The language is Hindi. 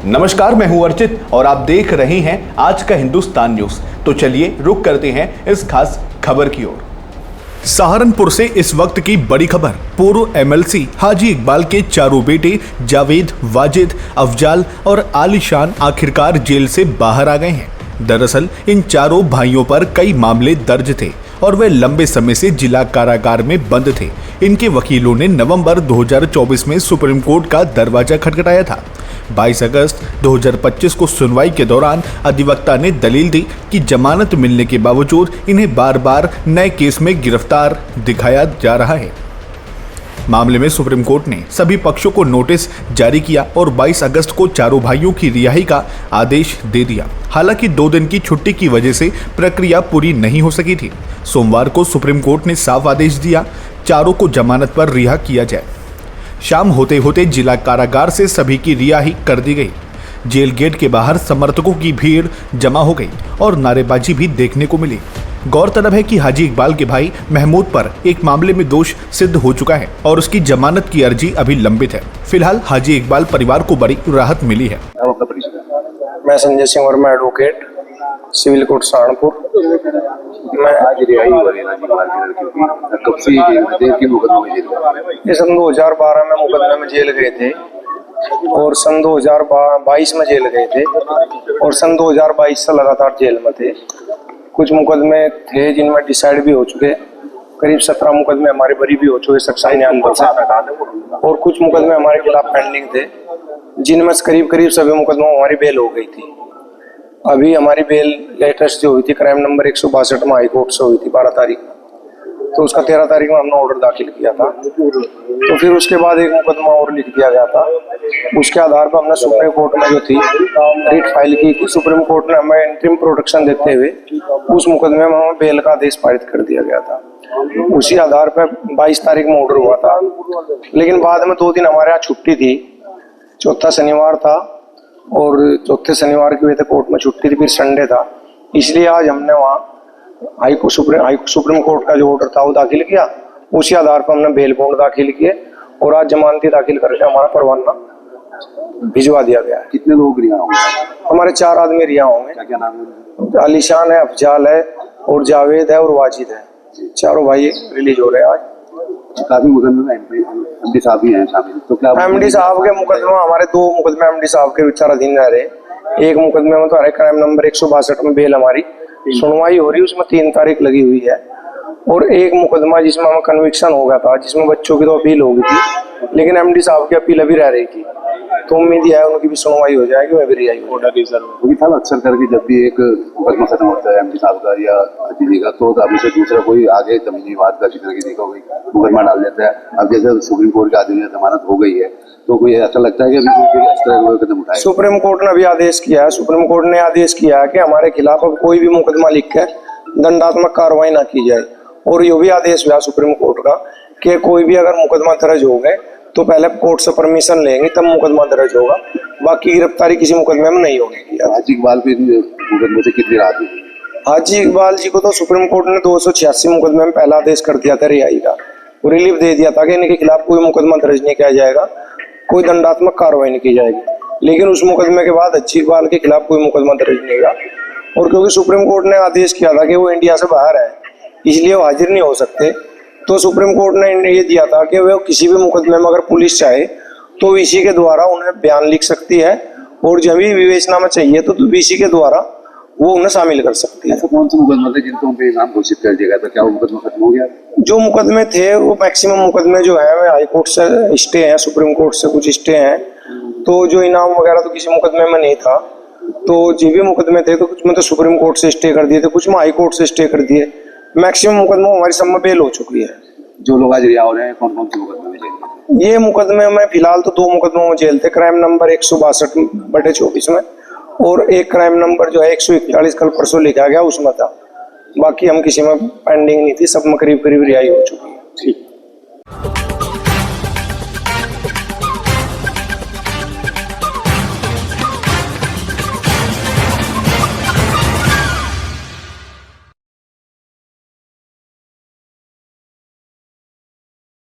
नमस्कार, मैं हूं अर्चित और आप देख रहे हैं आज का हिंदुस्तान न्यूज। तो चलिए रुक करते हैं इस खास खबर की ओर। सहारनपुर से इस वक्त की बड़ी खबर। पूर्व एमएलसी हाजी इकबाल के चारों बेटे जावेद, वाजिद, अफजाल और आलिशान आखिरकार जेल से बाहर आ गए हैं। दरअसल इन चारों भाइयों पर कई मामले दर्ज थे और वे लंबे समय से जिला कारागार में बंद थे। इनके वकीलों ने नवंबर 2024 में सुप्रीम कोर्ट का दरवाजा खटखटाया था। 22 अगस्त 2025 को सुनवाई के दौरान अधिवक्ता ने दलील दी कि जमानत मिलने के बावजूद इन्हें बार बार नए केस में गिरफ्तार दिखाया जा रहा है। मामले में सुप्रीम कोर्ट ने सभी पक्षों को नोटिस जारी किया और 22 अगस्त को चारों भाइयों की रिहाई का आदेश दे दिया। हालांकि 2 दिन की छुट्टी की वजह से प्रक्रिया पूरी नहीं हो सकी थी। सोमवार को सुप्रीम कोर्ट ने साफ आदेश दिया, चारों को जमानत पर रिहा किया जाए। शाम होते होते जिला कारागार से सभी की रिहाई कर दी गई। जेल गेट के बाहर समर्थकों की भीड़ जमा हो गई और नारेबाजी भी देखने को मिली। गौरतलब है कि हाजी इकबाल के भाई महमूद पर एक मामले में दोष सिद्ध हो चुका है और उसकी जमानत की अर्जी अभी लंबित है। फिलहाल हाजी इकबाल परिवार को बड़ी राहत मिली है। मैं Sanjay Singh Verma, advocate, civil court Saharanpur. मैं आज रिहाई हो रही है कब से देर की मुकदमे में जेल? ये सन 2012 में मुकदमे में जेल गए थे और सन 2022 में जेल गए थे और सन 2022 से लगातार जेल में थे। कुछ मुकदमे थे जिनमें डिसाइड भी हो चुके, करीब 17 मुकदमे हमारे बरी भी हो चुके सख्ती न्यायालय से, और कुछ मुकदमे हमारे खिलाफ पेंडिंग थे जिनमें करीब सभी मुकदमों में हमारी बेल हो गई थी। अभी हमारी बेल लेटेस्ट जो हुई थी क्राइम नंबर 162 में हाई कोर्ट से हुई थी 12 तारीख, तो उसका 13 तारीख में हमने ऑर्डर दाखिल किया था। तो फिर उसके बाद एक मुकदमा और लिख दिया गया था। उसके आधार पर हमने सुप्रीम कोर्ट में जो थी रिट फाइल की थी। सुप्रीम कोर्ट ने हमें इंटरिम प्रोटेक्शन देते हुए उस मुकदमे में हमें बेल का आदेश पारित कर दिया गया था। उसी आधार पर 22 तारीख में ऑर्डर हुआ था, लेकिन बाद में 2 दिन हमारे यहाँ छुट्टी थी। चौथा शनिवार था और चौथे शनिवार की वजह से कोर्ट में छुट्टी थी, फिर संडे था, इसलिए आज हमने वहाँ सुप्रीम कोर्ट का जो ऑर्डर था वो दाखिल किया। उसी आधार पर हमने बेल बॉन्ड दाखिल किए और आज जमानती दाखिल करके हमारा परवाना भिजवा दिया गया है। कितने लोग रिहा होंगे? हमारे 4 आदमी रिहा होंगे। क्या नाम है? आलिशान है, अफजाल है और जावेद है और वाजिद है। चारों भाई रिलीज हो रहे हैं आज। काफी मुकदमे में एमडी साहब भी हैं शामिल, तो क्या एमडी साहब के मुकदमा, हमारे 2 मुकदमे एमडी साहब के विचाराधीन रह रहे। एक मुकदमे में तो हमारे क्राइम नंबर 162 में बेल हमारी सुनवाई हो रही, उसमें 3 तारीख लगी हुई है। और एक मुकदमा जिसमें हमें कन्विक्शन हो गया था, जिसमें बच्चों की तो अपील हो गई थी, लेकिन एमडी साहब की अपील अभी रह रही थी, तो उम्मीद है उनकी भी सुनवाई हो जाएगी, मैं भी रिहाई हो जाएगी। साहब अक्सर करके जब भी एक मुकदमा खत्म होता है एमडी साहब का या अजीजी का, तो अभी से दूसरा कोई आगे जमीनी बात का जिक्र किसी का कोई मुकदमा डाल देता है। अब जैसे सुप्रीम कोर्ट के आदेश में जमानत हो गई है, तो कोई ऐसा लगता है कि अभी कोई इस तरह का कदम उठाए? सुप्रीम कोर्ट ने अभी आदेश किया है। सुप्रीम कोर्ट ने आदेश किया है कि हमारे खिलाफ अब कोई भी मुकदमा लिख कर दंडात्मक कार्रवाई ना की जाए। और ये भी आदेश हुआ सुप्रीम कोर्ट का कि कोई भी अगर मुकदमा दर्ज हो गए तो पहले कोर्ट से परमिशन लेंगे तब मुकदमा दर्ज होगा, बाकी गिरफ्तारी किसी मुकदमे में नहीं होगी। हाजी इकबाल पे मुकदमे से कितनी राहत हुई? हाजी इकबाल जी को तो सुप्रीम कोर्ट ने 286 मुकदमे में पहला आदेश कर दिया था रिहाई का, रिलीफ दे दिया था कि इनके खिलाफ कोई मुकदमा दर्ज नहीं किया जाएगा, कोई दंडात्मक कार्रवाई नहीं की जाएगी। लेकिन उस मुकदमे के बाद हाजी इकबाल के खिलाफ कोई मुकदमा दर्ज नहीं हुआ, और क्योंकि सुप्रीम कोर्ट ने आदेश किया था कि वो इंडिया से बाहर है इसलिए वो हाजिर नहीं हो सकते, तो सुप्रीम कोर्ट ने ये दिया था कि वो किसी भी मुकदमे में अगर पुलिस चाहे तो वीसी के द्वारा उन्हें बयान लिख सकती है, और जब भी विवेचना में चाहिए तो वीसी के द्वारा वो उन्हें शामिल कर सकती है। ऐसा कौन सा मुकदमा था जिनको उनके नाम घोषित कर दिया गया था? क्या वो मुकदमा खत्म हो गया? जो मुकदमे थे वो मैक्सिमम मुकदमे जो है वे हाई कोर्ट से स्टे हैं, सुप्रीम कोर्ट से कुछ स्टे हैं, तो जो इनाम वगैरह तो किसी मुकदमे में नहीं था। तो जो भी मुकदमे थे तो कुछ में तो सुप्रीम कोर्ट से स्टे कर दिए थे, कुछ में हाई कोर्ट से स्टे कर दिए। मैक्सिमम मुकदमा हमारी सब में बेल हो चुकी है। जो लोग आज रिहा हो रहे हैं कौन कौन से मुकदमे में जेल? ये मुकदमे में फिलहाल तो 2 मुकदमों में जेल थे, क्राइम नंबर 162/24 में, और एक क्राइम नंबर जो है 141 कल परसों लिखा गया उसमें था। बाकी हम किसी में पेंडिंग नहीं थी, सब में करीब रिहाई हो चुकी है। ठीक।